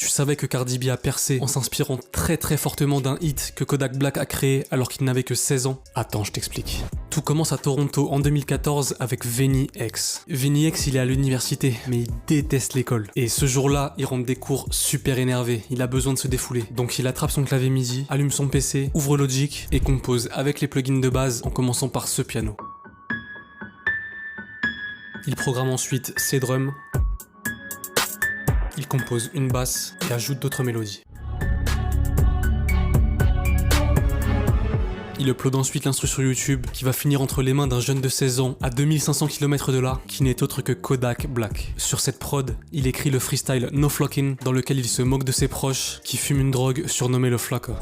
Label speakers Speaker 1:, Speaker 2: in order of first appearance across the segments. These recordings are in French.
Speaker 1: Tu savais que Cardi B a percé en s'inspirant très fortement d'un hit que Kodak Black a créé alors qu'il n'avait que 16 ans? Attends, je t'explique. Tout commence à Toronto en 2014 avec Vinny X. Vinny X, il est à l'université, mais il déteste l'école. Et ce jour-là, il rentre des cours super énervé, il a besoin de se défouler. Donc il attrape son clavier MIDI, allume son PC, ouvre Logic et compose avec les plugins de base en commençant par ce piano. Il programme ensuite ses drums. Il compose une basse et ajoute d'autres mélodies. Il upload ensuite l'instru sur YouTube qui va finir entre les mains d'un jeune de 16 ans à 2500 km de là qui n'est autre que Kodak Black. Sur cette prod, il écrit le freestyle No Flockin dans lequel il se moque de ses proches qui fument une drogue surnommée le Flocker.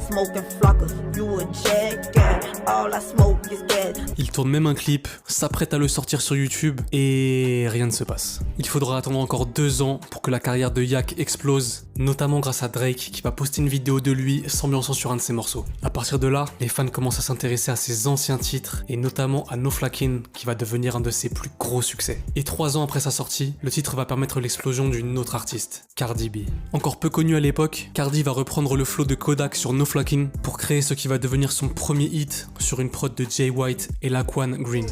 Speaker 1: Il tourne même un clip, s'apprête à le sortir sur YouTube et rien ne se passe. Il faudra attendre encore 2 ans pour que la carrière de Yak explose, notamment grâce à Drake qui va poster une vidéo de lui s'ambiançant sur un de ses morceaux. À partir de là, les fans commencent à s'intéresser à ses anciens titres et notamment à No Flockin qui va devenir un de ses plus gros succès. Et 3 ans après sa sortie, le titre va permettre l'explosion d'une autre artiste, Cardi B. Encore peu connue à l'époque, Cardi va reprendre le flow de Kodak sur No Flockin pour créer ce qui va devenir son premier hit sur une prod de Jay White et Laquan Green.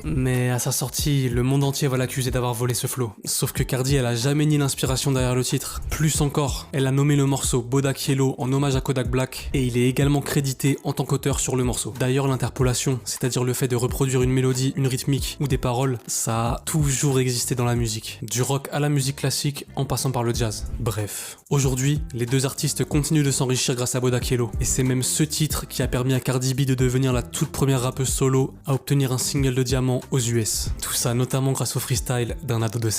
Speaker 1: Mais à sa sortie, le monde entier va l'accuser d'avoir volé ce flow. Sauf que Cardi, elle a jamais nié l'inspiration derrière le titre. Plus encore, elle a nommé le morceau Bodak Yellow en hommage à Kodak Black et il est également crédité en tant qu'auteur sur le morceau. D'ailleurs, l'interpolation, c'est-à-dire le fait de reproduire une mélodie, une rythmique ou des paroles, ça a toujours existé dans la musique. Du rock à la musique classique en passant par le jazz. Bref, aujourd'hui, les deux artistes continuent de s'enrichir grâce à Bodak Yellow et c'est même ce titre qui a permis à Cardi B de devenir la toute première rappeuse solo à obtenir un single de diamant aux US. Tout ça notamment grâce au freestyle d'un ado de